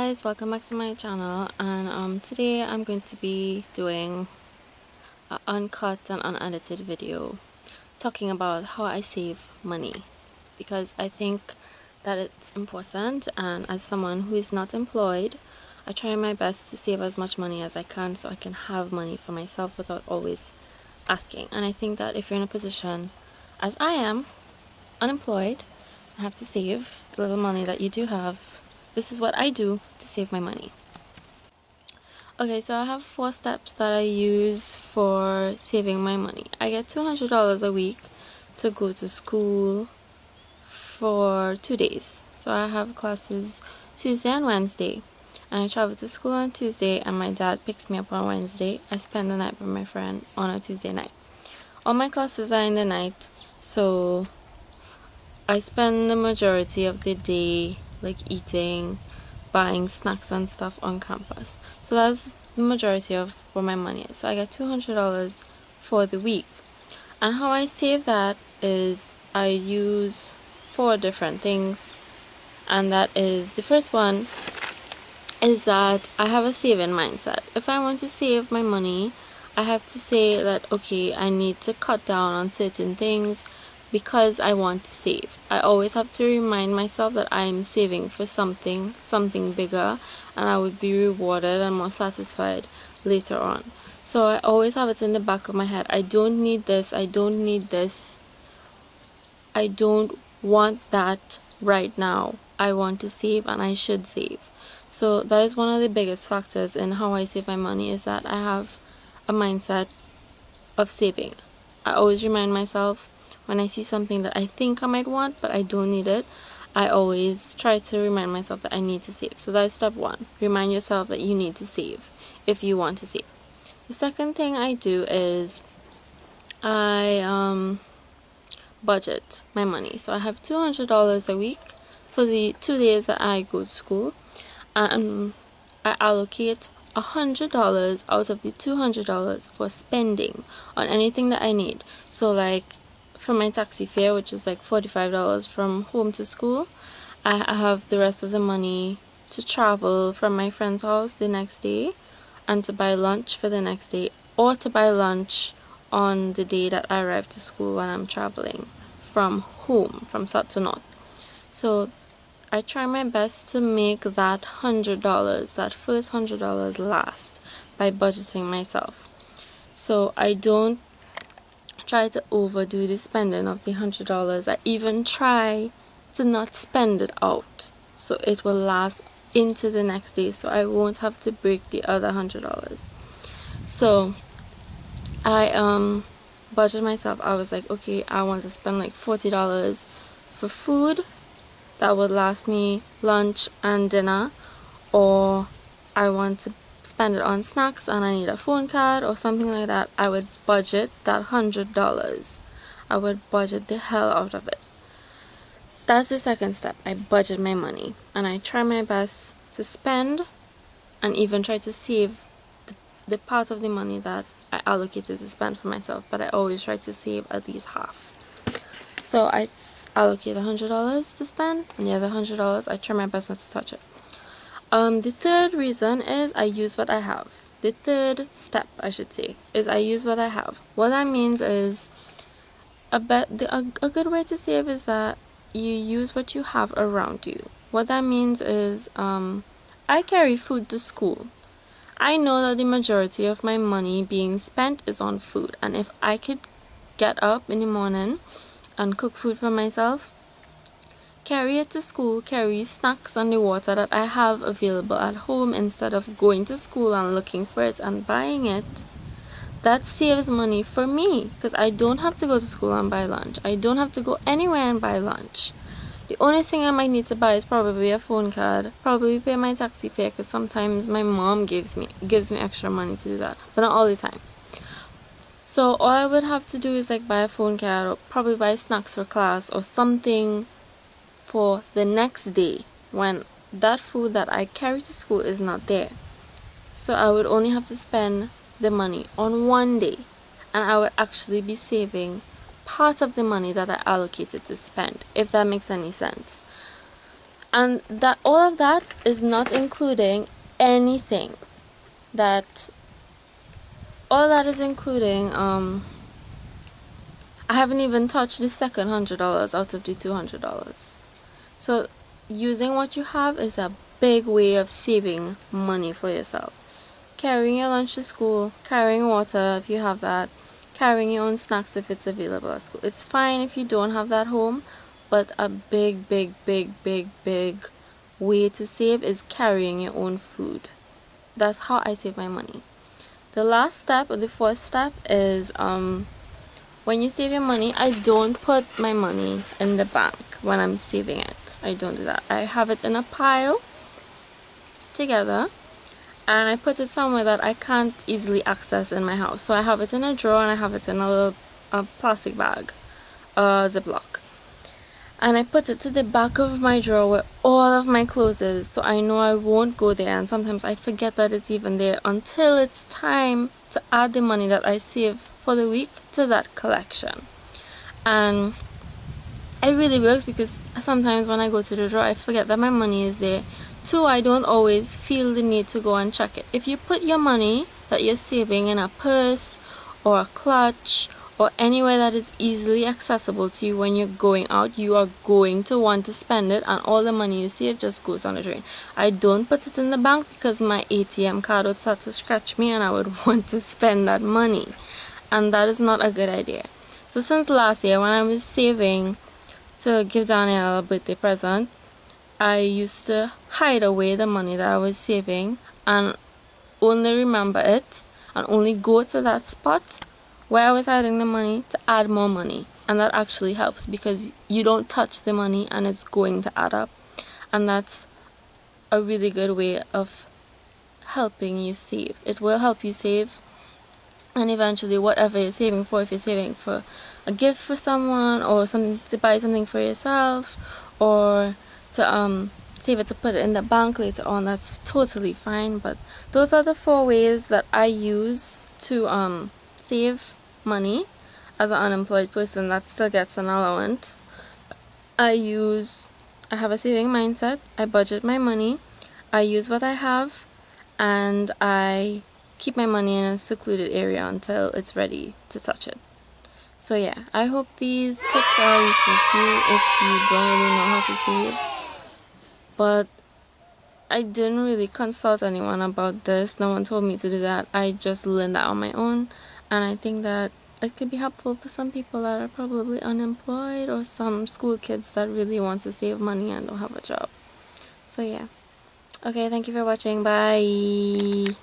guys, welcome back to my channel, and today I'm going to be doing an uncut and unedited video talking about how I save money, because I think that it's important, and as someone who is not employed, I try my best to save as much money as I can so I can have money for myself without always asking. And I think that if you're in a position as I am, unemployed, and have to save the little money that you do have, this is what I do to save my money. Okay, so I have 4 steps that I use for saving my money. I get $200 a week to go to school for 2 days. So I have classes Tuesday and Wednesday, and I travel to school on Tuesday, and my dad picks me up on Wednesday. I spend the night with my friend on a Tuesday night. All my classes are in the night, so I spend the majority of the day like eating, buying snacks and stuff on campus. So that's the majority of where my money is. So I get $200 for the week. And how I save that is I use 4 different things. And that is, the first one is that I have a saving mindset. If I want to save my money, I have to say that, okay, I need to cut down on certain things because I want to save. I always have to remind myself that I am saving for something bigger, and I would be rewarded and more satisfied later on. So I always have it in the back of my head. I don't need this, I don't need this, I don't want that right now. I want to save, and I should save. So that is one of the biggest factors in how I save my money, is that I have a mindset of saving. I always remind myself when I see something that I think I might want but I don't need it, I always try to remind myself that I need to save. So that is step 1. Remind yourself that you need to save if you want to save. The second thing I do is I budget my money. So I have $200 a week for the 2 days that I go to school, and I allocate $100 out of the $200 for spending on anything that I need. So like for my taxi fare, which is like $45 from home to school, I have the rest of the money to travel from my friend's house the next day, and to buy lunch for the next day, or to buy lunch on the day that I arrive to school when I'm traveling from home, from south to north. So I try my best to make that $100, that first $100, last by budgeting myself. So I don't try to overdo the spending of the $100. I even try to not spend it out, so it will last into the next day, so I won't have to break the other $100. So I budget myself. I was like, okay, I want to spend like $40 for food that would last me lunch and dinner, or I want to spend it on snacks and I need a phone card or something like that. I would budget that $100. I would budget the hell out of it. That's the second step. I budget my money, and I try my best to spend and even try to save the part of the money that I allocated to spend for myself, but I always try to save at least half. So I allocate $100 to spend, and the other $100 I try my best not to touch it. The third reason is I use what I have. The third step, I should say, is I use what I have. What that means is a good way to save is that you use what you have around you. What that means is I carry food to school. I know that the majority of my money being spent is on food, and if I could get up in the morning and cook food for myself, carry it to school, carry snacks and the water that I have available at home instead of going to school and looking for it and buying it, that saves money for me, because I don't have to go to school and buy lunch. I don't have to go anywhere and buy lunch. The only thing I might need to buy is probably a phone card, probably pay my taxi fare, because sometimes my mom gives me extra money to do that, but not all the time. So all I would have to do is like buy a phone card, or probably buy snacks for class or something for the next day when that food that I carry to school is not there. So I would only have to spend the money on one day, and I would actually be saving part of the money that I allocated to spend, if that makes any sense. And that all of that is not including anything that all that is including I haven't even touched the second $100 out of the $200. So using what you have is a big way of saving money for yourself. Carrying your lunch to school, carrying water if you have that, carrying your own snacks if it's available at school. It's fine if you don't have that home, but a big way to save is carrying your own food. That's how I save my money. The last step, or the fourth step, is when you save your money, I don't put my money in the bank when I'm saving it. I don't do that. I have it in a pile together, and I put it somewhere that I can't easily access in my house. So I have it in a drawer, and I have it in a little plastic bag, Ziploc. And I put it to the back of my drawer where all of my clothes is, so I know I won't go there, and sometimes I forget that it's even there until it's time to add the money that I save for the week to that collection. And it really works, because sometimes when I go to the drawer I forget that my money is there. Two, I don't always feel the need to go and check it. If you put your money that you're saving in a purse or a clutch or anywhere that is easily accessible to you when you're going out, you are going to want to spend it, and all the money you save just goes on the drain. I don't put it in the bank because my ATM card would start to scratch me and I would want to spend that money, and that is not a good idea. So since last year, when I was saving to give Danielle a birthday present, I used to hide away the money that I was saving and only remember it and only go to that spot where I was hiding the money to add more money. And that actually helps, because you don't touch the money and it's going to add up. And that's a really good way of helping you save. It will help you save, and eventually whatever you're saving for, if you're saving for a gift for someone, or something to buy something for yourself, or to save it to put it in the bank later on, that's totally fine. But those are the 4 ways that I use to save money as an unemployed person that still gets an allowance. I have a saving mindset, I budget my money, I use what I have, and I keep my money in a secluded area until it's ready to touch it. So yeah, I hope these tips are useful to you if you don't really know how to save. But I didn't really consult anyone about this. No one told me to do that. I just learned that on my own, and I think that it could be helpful for some people that are probably unemployed, or some school kids that really want to save money and don't have a job. So yeah. Okay, thank you for watching. Bye.